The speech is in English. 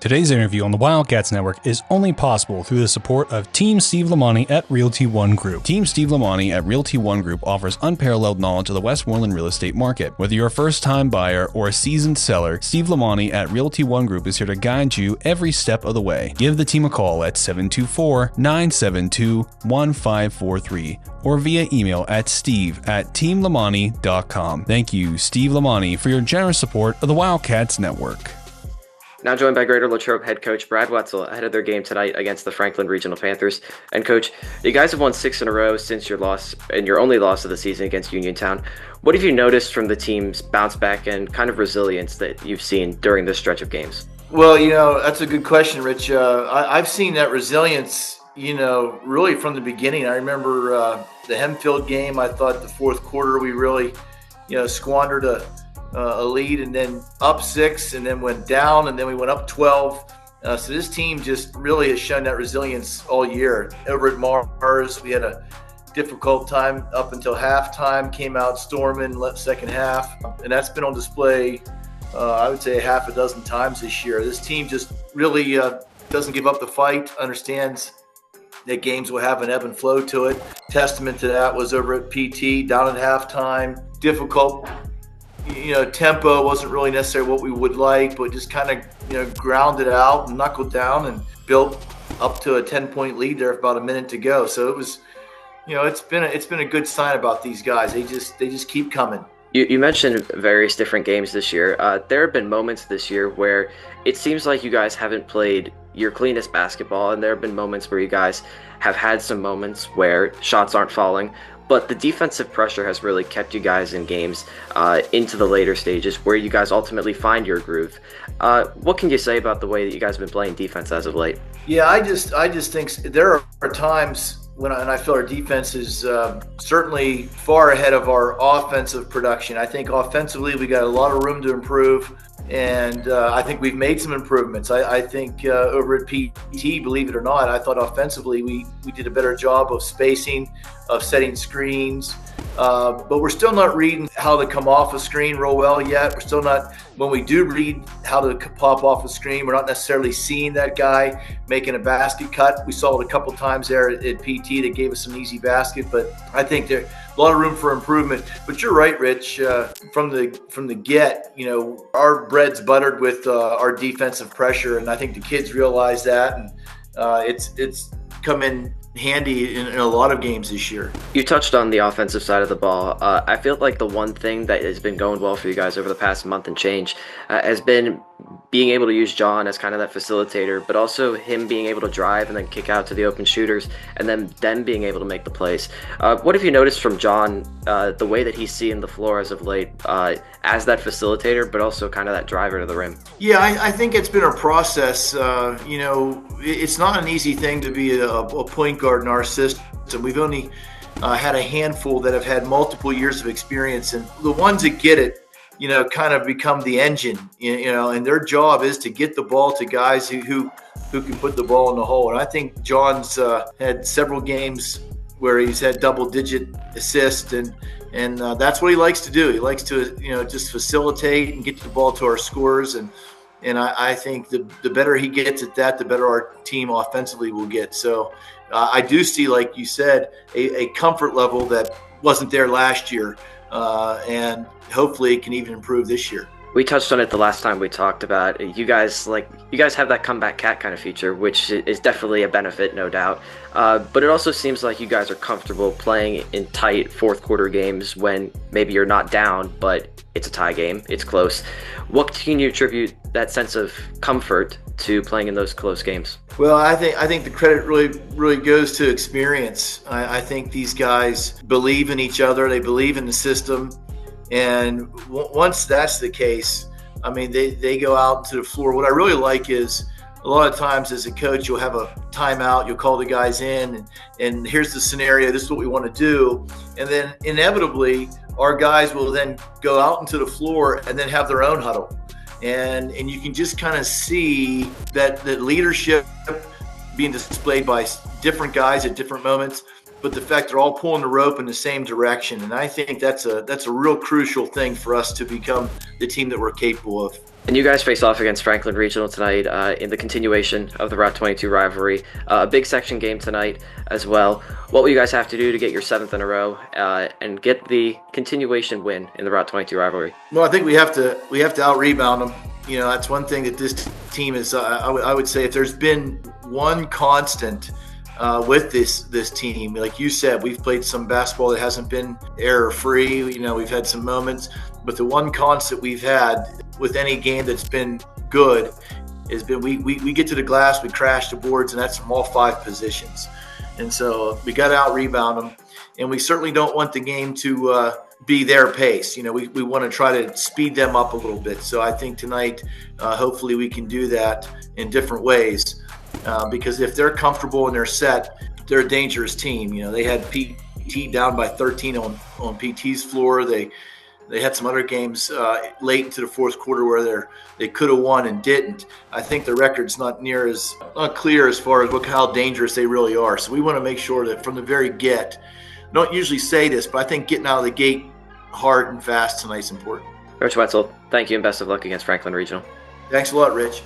Today's interview on the Wildcats Network is only possible through the support of Team Steve Lamani at Realty One Group. Team Steve Lamani at Realty One Group offers unparalleled knowledge of the Westmoreland real estate market. Whether you're a first-time buyer or a seasoned seller, Steve Lamani at Realty One Group is here to guide you every step of the way. Give the team a call at 724-972-1543 or via email at steve@teamlamani.com. Thank you, Steve Lamani, for your generous support of the Wildcats Network. Now joined by Greater Latrobe head coach Brad Wetzel ahead of their game tonight against the Franklin Regional Panthers. And coach, you guys have won 6 in a row since your loss and your only loss of the season against Uniontown. What have you noticed from the team's bounce back and kind of resilience that you've seen during this stretch of games? Well, that's a good question, Rich. I've seen that resilience, really from the beginning. I remember the Hempfield game. I thought the fourth quarter we really, squandered a lead and then up 6 and then went down and then we went up 12. So this team just really has shown that resilience all year. Over at Mars, we had a difficult time up until halftime, came out storming second half, and that's been on display, I would say, half a dozen times this year. This team just really doesn't give up the fight, understands that games will have an ebb and flow to it. Testament to that was over at PT, down at halftime, difficult. Tempo wasn't really necessarily what we would like, but just kind of, grounded out and knuckled down and built up to a 10-point lead there with about a minute to go. So it was, it's been a good sign about these guys. They just keep coming. You mentioned various different games this year. There have been moments this year where it seems like you guys haven't played your cleanest basketball, and there have been moments where you guys have had some moments where shots aren't falling. But the defensive pressure has really kept you guys in games into the later stages where you guys ultimately find your groove. What can you say about the way that you guys have been playing defense as of late? Yeah, I just think there are times when I feel our defense is certainly far ahead of our offensive production. I think offensively we got a lot of room to improve, and I think we've made some improvements. I think over at PT, believe it or not, I thought offensively we did a better job of spacing, of setting screens, but we're still not reading how to come off a screen real well yet. We're still not, when we do read how to pop off a screen, we're not necessarily seeing that guy making a basket cut. We saw it a couple times there at PT that gave us some easy basket, but I think there's a lot of room for improvement. But you're right, Rich. From the get, our bread's buttered with our defensive pressure, and I think the kids realize that, and it's come in handy in a lot of games this year. You touched on the offensive side of the ball. I feel like the one thing that has been going well for you guys over the past month and change has been being able to use John as kind of that facilitator, but also him being able to drive and then kick out to the open shooters and then being able to make the plays. What have you noticed from John, the way that he's seeing the floor as of late, as that facilitator, but also kind of that driver to the rim? Yeah, I think it's been a process. It's not an easy thing to be a point guard in our system. We've only had a handful that have had multiple years of experience, and the ones that get it, kind of become the engine, and their job is to get the ball to guys who can put the ball in the hole. And I think John's had several games where he's had double-digit assists, and that's what he likes to do. He likes to, just facilitate and get the ball to our scorers, and I think the better he gets at that, the better our team offensively will get. So I do see, like you said, a comfort level that wasn't there last year, and hopefully it can even improve this year. We touched on it the last time we talked about you guys have that comeback cat kind of feature, which is definitely a benefit, no doubt. But it also seems like you guys are comfortable playing in tight fourth quarter games when maybe you're not down, but it's a tie game, it's close. What can you attribute that sense of comfort to playing in those close games? Well, I think the credit really goes to experience. I think these guys believe in each other, they believe in the system. And once that's the case, I mean, they go out to the floor. What I really like is a lot of times as a coach, you'll have a timeout, you'll call the guys in, and here's the scenario, this is what we want to do. And then inevitably, our guys will then go out into the floor and then have their own huddle. And you can just kind of see that leadership being displayed by different guys at different moments, but the fact they're all pulling the rope in the same direction. And I think that's a real crucial thing for us to become the team that we're capable of. And you guys face off against Franklin Regional tonight in the continuation of the Route 22 rivalry. A big section game tonight as well. What will you guys have to do to get your 7th in a row and get the continuation win in the Route 22 rivalry? Well, I think we have to out-rebound them. You know, that's one thing that this team is. I would say if there's been one constant with this team, like you said, we've played some basketball that hasn't been error-free. You know, we've had some moments, but the one constant we've had with any game that's been good has been we get to the glass, we crash the boards, and that's from all 5 positions. And so we got to out-rebound them, and we certainly don't want the game to be their pace. You know, we want to try to speed them up a little bit. So I think tonight, hopefully we can do that in different ways because if they're comfortable and they're set, they're a dangerous team. You know, they had PT down by 13 on PT's floor. They had some other games late into the fourth quarter where they could have won and didn't. I think the record's not clear as far as how dangerous they really are. So we want to make sure that from the very get, I don't usually say this, but I think getting out of the gate hard and fast tonight is important. Coach Wetzel, thank you and best of luck against Franklin Regional. Thanks a lot, Rich.